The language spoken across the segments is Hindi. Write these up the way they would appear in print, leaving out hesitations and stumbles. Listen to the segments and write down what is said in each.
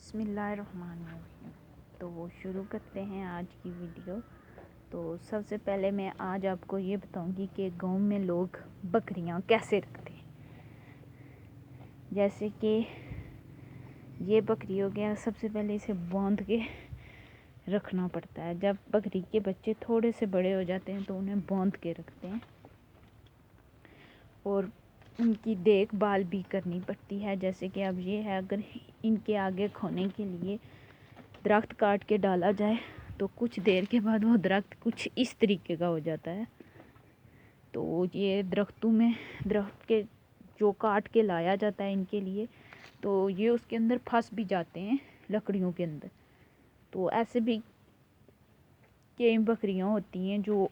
बिस्मिल्लाहिर्रहमानिर्रहीम। तो शुरू करते हैं आज की वीडियो। तो सबसे पहले मैं आज आपको ये बताऊंगी कि गांव में लोग बकरियां कैसे रखते हैं। जैसे कि ये बकरी हो गया, सबसे पहले इसे बांध के रखना पड़ता है। जब बकरी के बच्चे थोड़े से बड़े हो जाते हैं तो उन्हें बांध के रखते हैं और उनकी देखभाल भी करनी पड़ती है। जैसे कि अब ये है, अगर इनके आगे खाने के लिए दरख्त काट के डाला जाए तो कुछ देर के बाद वो दरख्त कुछ इस तरीके का हो जाता है। तो ये दरख्त के जो काट के लाया जाता है इनके लिए, तो ये उसके अंदर फंस भी जाते हैं, लकड़ियों के अंदर। तो ऐसे भी कई बकरियां होती हैं जो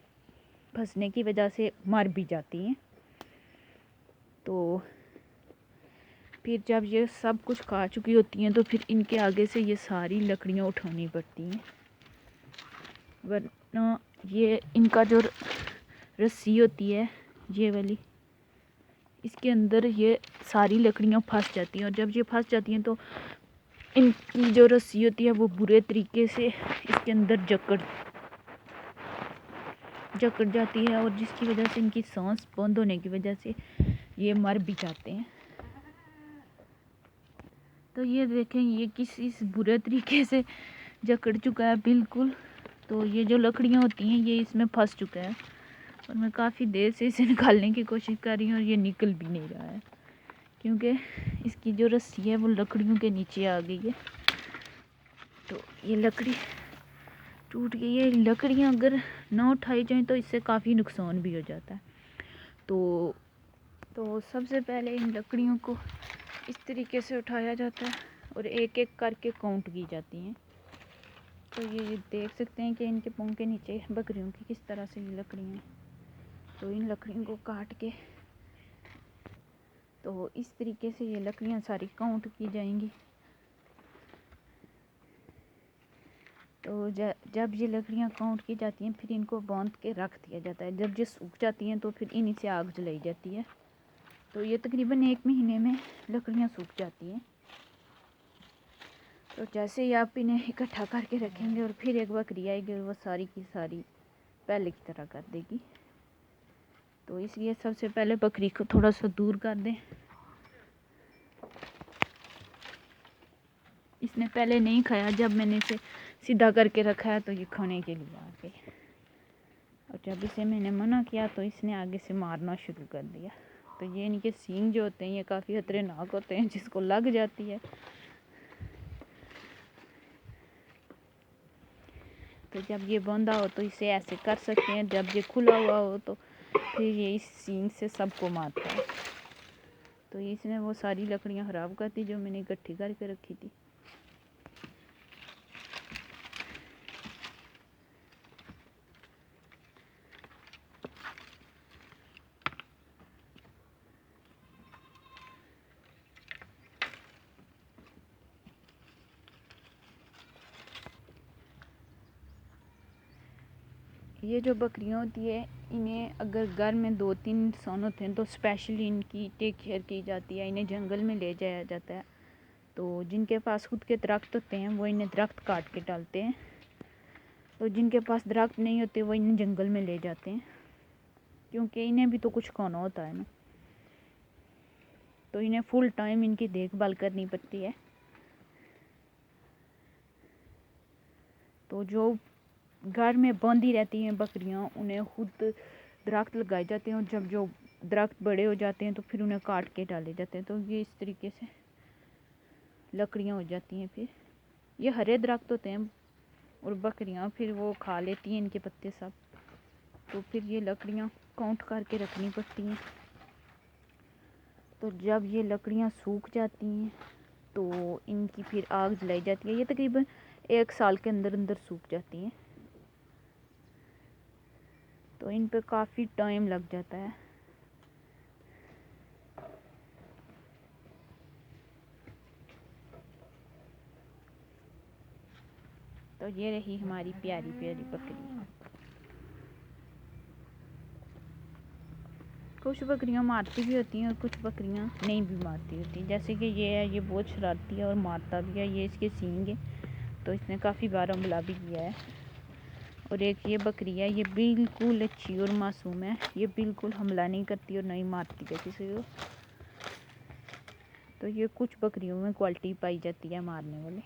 फंसने की वजह से मर भी जाती हैं। तो फिर जब ये सब कुछ खा चुकी होती हैं तो फिर इनके आगे से ये सारी लकड़ियाँ उठानी पड़ती हैं, वरना ये इनका जो रस्सी होती है ये वाली, इसके अंदर ये सारी लकड़ियाँ फंस जाती हैं। और जब ये फंस जाती हैं तो इनकी जो रस्सी होती है वो बुरे तरीके से इसके अंदर जकड़ जाती है, और जिसकी वजह से इनकी सांस बंद होने की वजह से ये मर भी जाते हैं। तो ये देखें, ये इस बुरे तरीके से जकड़ चुका है बिल्कुल। तो ये जो लकड़ियाँ होती हैं ये इसमें फंस चुका है और मैं काफ़ी देर से इसे निकालने की कोशिश कर रही हूँ और ये निकल भी नहीं रहा है, क्योंकि इसकी जो रस्सी है वो लकड़ियों के नीचे आ गई है। तो ये लकड़ी टूट गई है। लकड़ियाँ अगर ना उठाई जाएँ तो इससे काफ़ी नुकसान भी हो जाता है। तो सबसे पहले इन लकड़ियों को इस तरीके से उठाया जाता है और एक एक करके काउंट की जाती हैं। तो ये देख सकते हैं कि इनके पाँव के नीचे बकरियों की किस तरह से ये लकड़ियाँ हैं। तो इन लकड़ियों को काट के तो इस तरीके से ये लकड़ियाँ सारी काउंट की जाएंगी। तो जब ये लकड़ियाँ काउंट की जाती हैं फिर इनको बांध के रख दिया जाता है। जब ये सूख जाती हैं तो फिर इन्हीं से आग जलाई जाती है। तो ये तकरीबन 1 महीने में लकड़ियाँ सूख जाती हैं। तो जैसे ही आप इन्हें इकट्ठा करके रखेंगे और फिर एक बकरी आएगी और वो सारी की सारी पहले की तरह कर देगी। तो इसलिए सबसे पहले बकरी को थोड़ा सा दूर कर दें। इसने पहले नहीं खाया, जब मैंने इसे सीधा करके रखा है तो ये खाने के लिए आ गई, और जब इसे मैंने मना किया तो इसने आगे से मारना शुरू कर दिया। तो ये इनके सींग जो होते हैं ये काफ़ी खतरनाक होते हैं, जिसको लग जाती है तो जब ये बंधा हो तो इसे ऐसे कर सकते हैं, जब ये खुला हुआ हो तो फिर ये इस सींग से सबको मारता है। तो इसने वो सारी लकड़ियाँ ख़राब कर दी जो मैंने इकट्ठी करके रखी थी। ये जो बकरियाँ होती है इन्हें अगर घर में 2-3 इंसान होते हैं तो स्पेशली इनकी टेक केयर की जाती है। इन्हें जंगल में ले जाया जाता है। तो जिनके पास खुद के दरख्त होते हैं वो इन्हें दरख्त काट के डालते हैं, तो जिनके पास दरख्त नहीं होते वो इन्हें जंगल में ले जाते हैं, क्योंकि इन्हें भी तो कुछ खाना होता है ना। तो इन्हें फुल टाइम इनकी देखभाल करनी पड़ती है। तो जो घर में बंधी रहती हैं बकरियां उन्हें खुद दरख्त लगाए जाते हैं, और जब जो दरख्त बड़े हो जाते हैं तो फिर उन्हें काट के डाले जाते हैं। तो ये इस तरीके से लकड़ियां हो जाती हैं। फिर ये हरे दरख्त होते हैं और बकरियां फिर वो खा लेती हैं इनके पत्ते सब। तो फिर ये लकड़ियां काउंट करके रखनी पड़ती हैं। तो जब ये लकड़ियां सूख जाती हैं तो इनकी फिर आग जलाई जाती है। ये तकरीबन 1 साल के अंदर अंदर सूख जाती हैं। तो इन पे काफ़ी टाइम लग जाता है। तो ये रही हमारी प्यारी प्यारी बकरी। कुछ बकरियां मारती भी होती हैं और कुछ बकरियां नहीं भी मारती होती। जैसे कि ये है, ये बहुत शरारती है और मारता भी है। ये इसके सींग है, तो इसने काफ़ी बार हमला भी किया है। और एक ये बकरी है, ये बिल्कुल अच्छी और मासूम है। ये बिल्कुल हमला नहीं करती और नहीं मारती है किसी को। तो ये कुछ बकरियों में क्वालिटी पाई जाती है मारने वाली।